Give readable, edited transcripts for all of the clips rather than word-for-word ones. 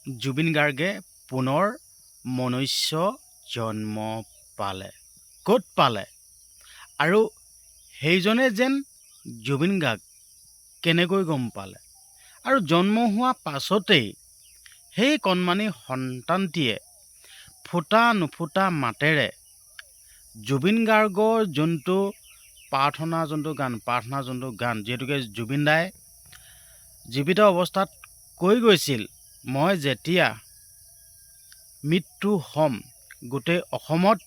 জুবিন গাৰ্গে পুনৰ মনুষ্য জন্ম পালে। ক'ত পালে আৰু সেইজনে যেন জুবিন গাৰ্গ কেনেকৈ গম পালে আৰু জন্ম হোৱা পাছতেই সেই কণমানি সন্তানটিয়ে ফুটা নুফুটা মাতেৰে জুবিন গাৰ্গৰ যোনটো প্ৰাৰ্থনা যোনটো গান যিহেতুকে জুবিন দাই জীৱিত অৱস্থাত কৈ গৈছিল, মই যেতিয়া মৃত্যু হ'ম গোটেই অসমত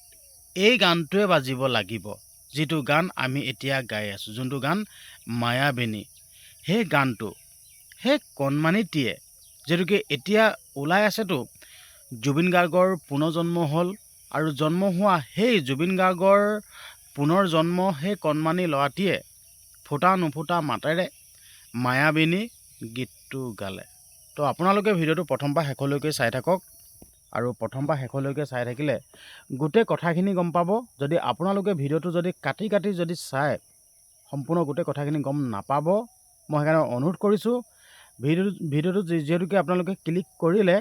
এই গানটোৱে বাজিব লাগিব, যিটো গান আমি এতিয়া গাই আছোঁ, যোনটো গান মায়াবিনী। সেই গানটো সেই কণমানিটিয়ে যিহেতুকে এতিয়া ওলাই আছেতো জুবিন গাৰ্গৰ পুনৰ্জন্ম হ'ল আৰু জন্ম হোৱা সেই জুবিন গাৰ্গৰ পুনৰ জন্ম সেই কণমানি ল'ৰাটিয়ে ফুটা নুফুটা মাতেৰে মায়াবিনী গীতটো গালে। তো আপোনালোকে ভিডিঅ'টো প্ৰথম পৰা শেষলৈকে চাই থাকক আৰু প্ৰথম পৰা শেষলৈকে চাই থাকিলে গোটেই কথাখিনি গম পাব। যদি আপোনালোকে ভিডিঅ'টো যদি কাটি যদি চাই সম্পূৰ্ণ গোটেই কথাখিনি গম নাপাব, মই সেইকাৰণে অনুৰোধ কৰিছোঁ ভিডিঅ'টো যিহেতুকে আপোনালোকে ক্লিক কৰিলে,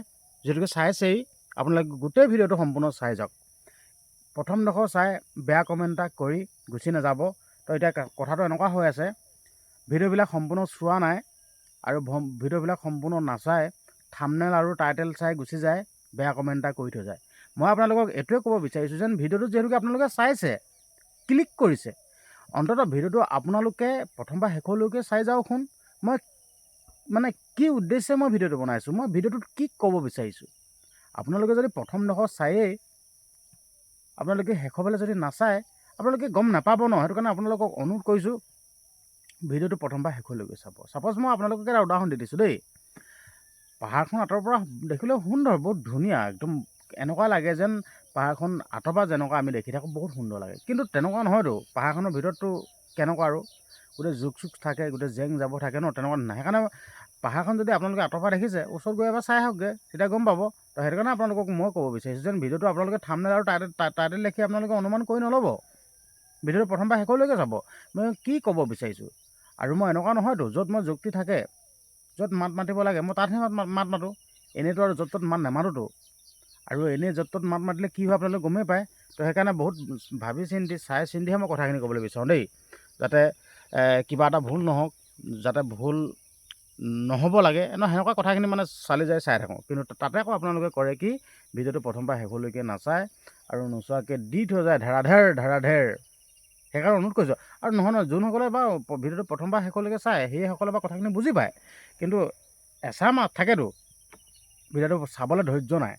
যিহেতুকে চাইছেই, আপোনালোকে গোটেই ভিডিঅ'টো সম্পূৰ্ণ চাই যাওক। প্ৰথমডোখৰ চাই বেয়া কমেণ্ট এটা কৰি গুচি নাযাব। তো এতিয়া কথাটো এনেকুৱা হৈ আছে, ভিডিঅ'বিলাক সম্পূৰ্ণ চোৱা নাই আৰু ভিডিঅ'বিলাক সম্পূৰ্ণ নাচাই থাম্বনেইল আৰু টাইটেল চাই গুচি যায়, বেয়া কমেণ্ট এটা কৰি থৈ যায়। মই আপোনালোকক এইটোৱে ক'ব বিচাৰিছোঁ যেন ভিডিঅ'টো যিহেতুকে আপোনালোকে চাইছে, ক্লিক কৰিছে, অন্ততঃ ভিডিঅ'টো আপোনালোকে প্ৰথম পৰা শেষলৈকে চাই যাওকচোন। মই মানে কি উদ্দেশ্যে মই ভিডিঅ'টো বনাইছোঁ, মই ভিডিঅ'টোত কি ক'ব বিচাৰিছোঁ। আপোনালোকে যদি প্ৰথমডোখৰ চায়েই আপোনালোকে শেষৰফালে যদি নাচায়, আপোনালোকে গম নাপাব ন। সেইটো কাৰণে আপোনালোকক অনুৰোধ কৰিছোঁ ভিডিঅ'টো প্ৰথম পৰা শেষলৈকে চাব। ছাপ'জ মই আপোনালোকক এটা উদাহৰণ দি দিছোঁ দেই। পাহাৰখন আঁতৰৰ পৰা দেখিলেও সুন্দৰ, বহুত ধুনীয়া, একদম এনেকুৱা লাগে যেন পাহাৰখন আঁতৰৰ পৰা যেনেকুৱা আমি দেখি থাকোঁ বহুত সুন্দৰ লাগে, কিন্তু তেনেকুৱা নহয়তো। পাহাৰখনৰ ভিতৰততো কেনেকুৱা আৰু গোটেই জোক চোক থাকে, গোটেই জেং জাবৰ থাকে ন, তেনেকুৱা নহয়। সেইকাৰণে পাহাৰখন যদি আপোনালোকে আঁতৰৰ পৰা দেখিছে, ওচৰত গৈ এবাৰ চাই আহকগৈ, তেতিয়া গম পাব। তো সেইটো কাৰণে আপোনালোকক মই ক'ব বিচাৰিছোঁ যেন ভিডিঅ'টো আপোনালোকে থাম্বনেইল আৰু টাইটেল দেখি আপোনালোকে অনুমান কৰি নল'ব, ভিডিঅ'টো প্ৰথম পৰা শেষলৈকে চাব। মই কি ক'ব বিচাৰিছোঁ। আৰু মই এনেকুৱা নহয়তো, য'ত মই যুক্তি থাকে, য'ত মাত মাতিব লাগে মই তাতহে মাত মাতোঁ, এনেইতো আৰু য'ত ত'ত মাত নেমাতোতো। আৰু এনেই য'ত ত'ত মাত মাতিলে কি হয় আপোনালোকে গমেই পায়। তো সেইকাৰণে বহুত ভাবি চিন্তি চাই চিন্তিহে মই কথাখিনি ক'বলৈ বিচাৰোঁ দেই, যাতে কিবা এটা ভুল নহওক, যাতে ভুল নহ'ব লাগে ন, সেনেকুৱা কথাখিনি মানে চালি যাই চাই থাকোঁ। কিন্তু তাতে আকৌ আপোনালোকে কৰে কি, ভিডিঅ'টো প্ৰথম পৰা শেষলৈকে নাচায় আৰু নোচোৱাকৈ দি থৈ যায় ধাৰাধেৰ। সেইকাৰণে অনুৰোধ কৰিছোঁ। আৰু নহয় যোনসকলে বা ভিডিঅ'টো প্ৰথম পৰা শেষলৈকে চায়, সেইসকলে বা কথাখিনি বুজি পায়, কিন্তু এচাম থাকেতো ভিডিঅ'টো চাবলৈ ধৈৰ্য নাই,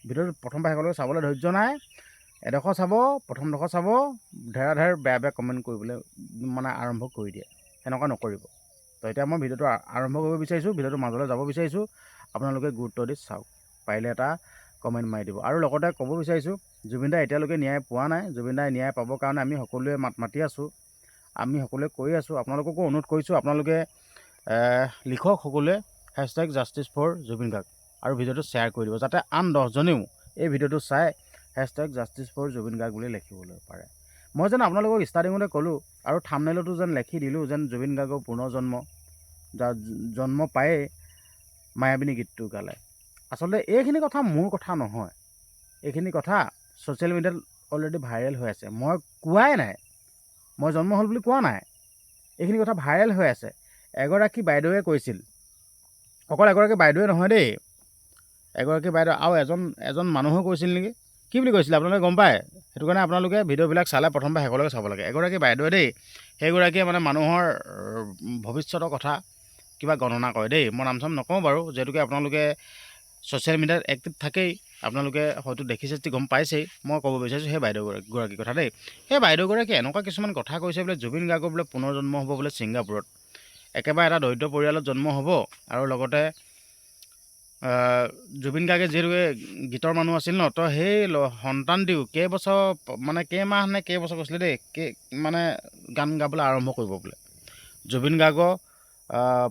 ভিডিঅ'টো প্ৰথম পৰা শেষলৈকে চাবলৈ ধৈৰ্য নাই, এডোখৰ চাব, প্ৰথমডোখৰ চাব, ধেৰ বেয়া কমেণ্ট কৰিবলৈ মানে আৰম্ভ কৰি দিয়ে। সেনেকুৱা নকৰিব। তো এতিয়া মই ভিডিঅ'টো আৰম্ভ কৰিব বিচাৰিছোঁ, ভিডিঅ'টো মাজলৈ যাব বিচাৰিছোঁ, আপোনালোকে গুৰুত্ব দি চাওক, পাৰিলে এটা কমেণ্ট মাৰি দিব। আৰু লগতে ক'ব বিচাৰিছোঁ, জুবিন দাই এতিয়ালৈকে ন্যায় পোৱা নাই। জুবিন দাই ন্যায় পাবৰ কাৰণে আমি সকলোৱে মাত মাতি আছোঁ, আমি সকলোৱে কৰি আছোঁ। আপোনালোককো অনুৰোধ কৰিছোঁ, আপোনালোকে লিখক সকলোৱে #জাষ্টিছ4জুবিন গাৰ্গ আৰু ভিডিঅ'টো শ্বেয়াৰ কৰি দিব, যাতে আন 10জনেও এই ভিডিঅ'টো চাই #জাষ্টিছ4জুবিন গাৰ্গ বুলি লিখিবলৈ পাৰে। মই যেন আপোনালোকক ষ্টাৰ্টিঙতে ক'লোঁ আৰু থাম্বনেইলতো যেন লিখি দিলোঁ যেন জুবিন গাৰ্গৰ পুনৰ্জন্ম, জন্ম পায়েই মায়াবিনী গীতটো গালে। আচলতে এইখিনি কথা মোৰ কথা নহয়, এইখিনি কথা ছ'চিয়েল মিডিয়াত অলৰেডি ভাইৰেল হৈ আছে। মই কোৱাই নাই, মই জন্ম হ'ল বুলি কোৱা নাই, এইখিনি কথা ভাইৰেল হৈ আছে। এগৰাকী বাইদেৱে কৈছিল, অকল এগৰাকী বাইদেৱে নহয় দেই, এগৰাকী বাইদেউ আৰু এজন মানুহেও কৈছিল নেকি, কি বুলি কৈছিলে আপোনালোকে গম পায়। সেইটো কাৰণে আপোনালোকে ভিডিঅ'বিলাক চালে প্ৰথম পৰা শেষলৈকে চাব লাগে। এগৰাকী বাইদেৱে দেই, সেইগৰাকীয়ে মানে মানুহৰ ভৱিষ্যতৰ কথা কিবা গণনা কৰে দেই। মই নাম চাম নকওঁ বাৰু, যিহেতুকে আপোনালোকে ছ'চিয়েল মিডিয়াত এক্টিভ থাকেই, আপোনালোকে হয়তো দেখিছে যদি গম পাইছেই। মই ক'ব বিচাৰিছোঁ সেই বাইদেউগৰাকীৰ কথা দেই। সেই বাইদেউগৰাকীয়ে এনেকুৱা কিছুমান কথা কৈছে বোলে, জুবিন গাৰ্গৰ বোলে পুনৰ্জন্ম হ'ব বোলে ছিংগাপুৰত, একেবাৰে এটা দৰিদ্ৰ পৰিয়ালত জন্ম হ'ব। আৰু লগতে জুবিন গাৰ্গে যিহেতুকে গীতৰ মানুহ আছিল ন, তো সেই সন্তানটিও কেইবছৰ মানে কেইমাহ নে কেইবছৰ কৈছিলে দেই, মানে গান গাবলৈ আৰম্ভ কৰিব বোলে, জুবিন গাৰ্গৰ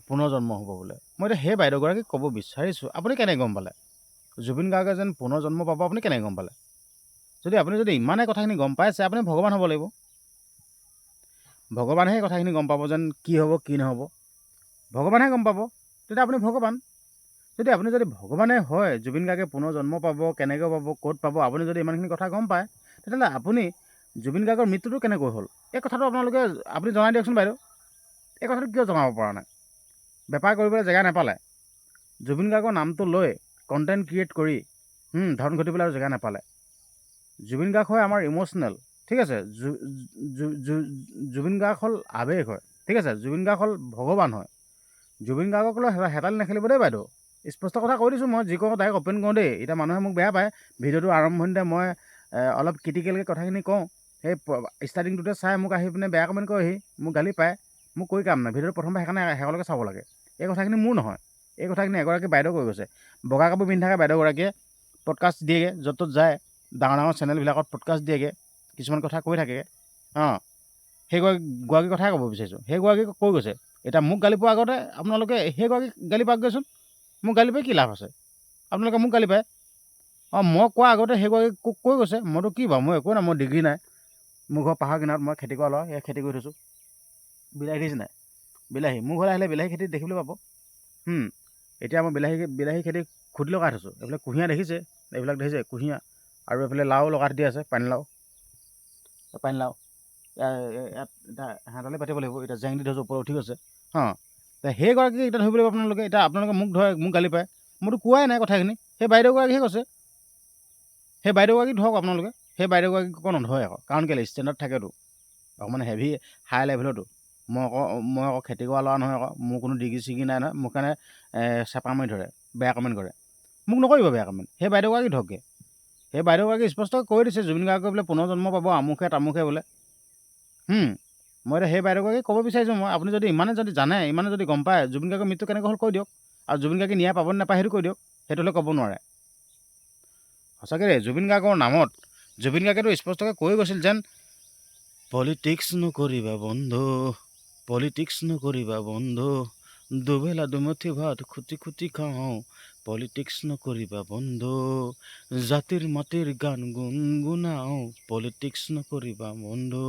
পুনৰ্জন্ম হ'ব বোলে। মই এতিয়া সেই বাইদেউগৰাকীক ক'ব বিচাৰিছোঁ, আপুনি কেনেকৈ গম পালে জুবিন গাৰ্গে যেন পুনৰ্জন্ম পাব, আপুনি কেনেকৈ গম পালে? আপুনি যদি ইমানেই কথাখিনি গম পাইছে, আপুনি ভগৱান হ'ব লাগিব। ভগৱানেহে কথাখিনি গম পাব যেন কি হ'ব কি নহ'ব, ভগৱানেহে গম পাব, তেতিয়া আপুনি ভগৱান। আপুনি যদি ভগৱানে হয় জুবিন গাৰ্গে পুনৰ জন্ম পাব, কেনেকৈ পাব, ক'ত পাব, আপুনি যদি ইমানখিনি কথা গম পায়, তেতিয়াহ'লে আপুনি জুবিন গাৰ্গৰ মৃত্যুটো কেনেকৈ হ'ল এই কথাটো আপুনি জনাই দিয়কচোন বাইদেউ। এই কথাটো কিয় জনাব পৰা নাই? বেপাৰ কৰিবলৈ জেগা নাপালে, জুবিন গাৰ্গৰ নামটো লৈ কণ্টেণ্ট ক্ৰিয়েট কৰি ধন ঘটিবলৈ আৰু জেগা নাপালে। জুবিন গাৰ্গ হয় আমাৰ ইম'চনেল, ঠিক আছে। জুবিন গাৰ্গ হ'ল আৱেগ হয়, ঠিক আছে। জুবিন গাৰ্গ হ'ল ভগৱান হয়। জুবিন গাৰ্গক লৈ হেতালি নেখেলিব দেই বাইদেউ। স্পষ্ট কথা কৈ দিছোঁ, মই যি কওঁ ডাইৰেক্ট অপেন কৰোঁ দেই। এতিয়া মানুহে মোক বেয়া পায়, ভিডিঅ'টো আৰম্ভণিতে মই অলপ ক্ৰিটিকেলকৈ কথাখিনি কওঁ, সেই ষ্টাৰ্টিংটোতে চাই মোক আহি পিনে বেয়া কমেণ্ট কৰেহি, মোক গালি পায়। মোক কৈ কাম নাই, ভিডিঅ'টো প্ৰথমবাৰ সেইকাৰণে শেষলৈকে চাব লাগে। এই কথাখিনি মোৰ নহয়, এই কথাখিনি এগৰাকী বাইদেউ কৈ গৈছে। বগা কাপোৰ পিন্ধি থকা বাইদেউগৰাকীয়ে পডকাষ্ট দিয়েগৈ, য'ত ত'ত যায়, ডাঙৰ ডাঙৰ চেনেলবিলাকত পডকাষ্ট দিয়েগৈ, কিছুমান কথা কৈ থাকে। সেইগৰাকী কথাই ক'ব বিচাৰিছোঁ। সেইগৰাকীক কৈ গৈছে। এতিয়া মোক গালি পোৱাৰ আগতে আপোনালোকে সেইগৰাকীক গালি পাওকগৈচোন। মোক গালি পাই কি লাভ আছে? আপোনালোকে মোক গালি পায়। মই কোৱাৰ আগতে সেইগৰাকীক কৈ গৈছে। মইতো কি বাৰু, মই একো নাই, মই ডিগ্ৰী নাই। মোৰ ঘৰ পাহাৰ কিনাৰত, মই খেতি কৰা ল'ৰা, সেয়া খেতি কৰি থৈছোঁ। বিলাহী দেখিছে নাই? বিলাহী মোৰ ঘৰলৈ আহিলে বিলাহী খেতি দেখিবলৈ পাব। এতিয়া মই বিলাহী খেতি খুটি লগাই থৈছোঁ। এইফালে কুঁহিয়াৰ দেখিছে, এইবিলাক দেখিছে কুঁহিয়াৰ, আৰু এইফালে লাও লগাই দি আছে, পানীলাও। ইয়াত এতিয়া হেতালি পাতিব লাগিব। এতিয়া জেং দি থৈছোঁ, ওপৰত উঠি গৈছে। সেইগৰাকীক এতিয়া ধৰিব লাগিব আপোনালোকে। এতিয়া আপোনালোকে মোক ধৰে, মোক গালি পায়, মইতো কোৱাই নাই কথাখিনি। সেই বাইদেউগৰাকীহে কৈছে। সেই বাইদেউগৰাকীক ধৰক আপোনালোকে। সেই বাইদেউগৰাকীক আকৌ নধৰে আকৌ, কাৰণ কেলৈ ষ্টেণ্ডাৰ্ড থাকেতো, অকণমান হেভি হাই লেভেলতো। মই আকৌ খেতি কৰা ল'ৰা নহয় আকৌ, মোৰ কোনো ডিগ্ৰী চিগ্ৰী নাই নহয়। মোক কাৰণে চেপা মাৰি ধৰে, বেয়া কমেণ্ট কৰে। মোক নকৰিব বেয়া কমেণ্ট, সেই বাইদেউগৰাকী ধৰকগৈ। সেই বাইদেউগৰাকী স্পষ্ট কৈ দিছে জুবিন গাৰ্গে বোলে পুনৰ জন্ম পাব, আমুকে তামুকে বোলে। মই এতিয়া সেই বাইদেউগৰাকীক ক'ব বিচাৰিছোঁ, আপুনি যদি ইমানে যদি জানে, ইমানে যদি গম পায়, জুবিন গাৰ্গৰ মৃত্যু কেনেকৈ হ'ল কৈ দিয়ক। আৰু জুবিন গাৰ্গে ন্যায় পাব নে নাপায় সেইটো কৈ দিয়ক। সেইটো হ'লে ক'ব নোৱাৰে। সঁচাকৈ দেই, জুবিন গাৰ্গৰ নামত জুবিন গাৰ্গেতো স্পষ্টকৈ কৈ গৈছিল যেন পলিটিক্স নকৰিবা বন্ধু, পলিটিক্স নকৰিবা বন্ধু, দুবেলা দুমুঠি ভাত খুটি খুটি খাওঁ, পলিটিক্স নকৰিবা বন্ধু, জাতিৰ মাটিৰ গান গুণগুণাওঁ, পলিটিক্স নকৰিবা বন্ধু।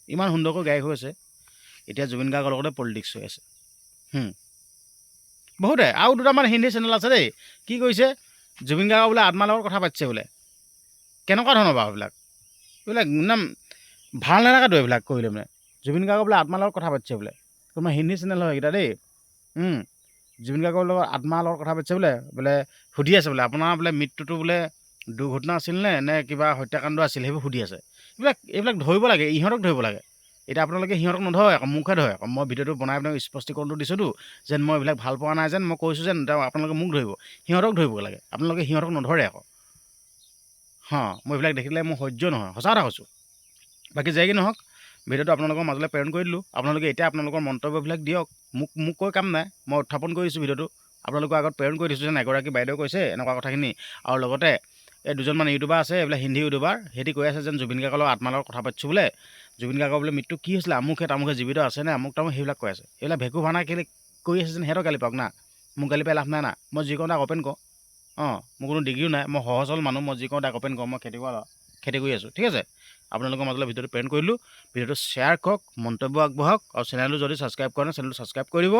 ইমান সুন্দৰকৈ গাই হৈ আছে। এতিয়া জুবিন গাৰ্গৰ লগতে পলিটিক্স হৈ আছে। বহুতে আৰু দুটামান হিন্দী চেনেল আছে দেই, কি কৰিছে, জুবিন গাৰ্গৰ বোলে আত্মাৰ লগত কথা পাতিছে বোলে। কেনেকুৱা ধৰণৰ বাৰু এইবিলাক একদম ভাল নালাগেতো এইবিলাক কৰিলে মানে। জুবিন গাৰ্গৰ বোলে আত্মাৰ লগত কথা পাতিছে বোলে। তোমাৰ হিন্দী চেনেল হয় এইকেইটা দেই। জুবিন গাৰ্গৰ লগত আত্মাৰ লগত কথা পাতিছে বোলে সুধি আছে বোলে, আপোনাৰ বোলে মৃত্যুটো বোলে দুৰ্ঘটনা আছিল নে কিবা হত্যাকাণ্ড আছিল, সেইবোৰ সুধি আছে। এইবিলাক ধৰিব লাগে, ইহঁতক ধৰিব লাগে। এতিয়া আপোনালোকে সিহঁতক নধৰে আকৌ, মোকহে ধৰে আকৌ। মই ভিডিঅ'টো বনাই পিনে স্পষ্টীকৰণটো দিছোঁতো, যেন মই এইবিলাক ভাল পোৱা নাই, যেন মই কৈছোঁ যেন আপোনালোকে মোক ধৰিব। সিহঁতক ধৰিব লাগে, আপোনালোকে সিহঁতক নধৰে আকৌ। মই এইবিলাক দেখিলে মোৰ সহ্য নহয়, সঁচা কথা কৈছোঁ। বাকী যে কি নহওক, ভিডিঅ'টো আপোনালোকৰ মাজলৈ প্ৰেৰণ কৰি দিলোঁ। আপোনালোকে এতিয়া আপোনালোকৰ মন্তব্যবিলাক দিয়ক। মোক কৈ কাম নাই, মই উত্থাপন কৰি দিছোঁ ভিডিঅ'টো, আপোনালোকৰ আগত প্ৰেৰণ কৰি দিছোঁ যেন এগৰাকী বাইদেউ কৈছে এনেকুৱা কথাখিনি। আৰু লগতে এই দুজনমান ইউটিউবাৰ আছে, এইবিলাক হিন্দী ইউটিউবাৰ, সিহঁতি কৈ আছে যেন জুবিন গাৰ্গৰ লগত আত্মাৰ লগত কথা পাতিছোঁ বোলে, জুবিন গাৰ্গৰ বোলে মৃত্যু কি হৈছিলে, আমুকে তামুকে জীৱিত আছেনে, আমুক তামুক, সেইবিলাক কৈ আছে। এইবিলাক ভেকু ভাওনা কেলৈ কৰি আছে যেন সিহঁতক গালি পাওক না। মোক গালি পাই লাভ নাই না। মই যি কওঁ তাক অপেন কওঁ। মোৰ কোনো ডিগ্ৰীও নাই, মই সহজ সৰল মানুহ, মই যি কওঁ তাক অপেন কওঁ। মই খেতি কৰি আছোঁ, ঠিক আছে। আপোনালোকৰ মাজলৈ ভিডিঅ'টো প্ৰেৰণ কৰিলোঁ। ভিডিঅ'টো শ্বেয়াৰ কৰক, মন্তব্য আগবঢ়াওক, আৰু চেনেলটো যদি ছাবস্ক্ৰাইব কৰে নাই, চেনেলটো ছাবস্ক্ৰাইব কৰি দিব।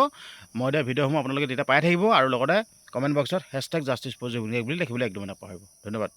মই দিয়া ভিডিঅ'সমূহ আপোনালোকে তেতিয়া পাই থাকিব। আৰু লগতে কমেণ্ট বক্সত #জাষ্টিছ ফৰ জুবিন গাৰ্গ বুলি লিখিবলৈ একদম নাপাহৰিব। ধন্যবাদ।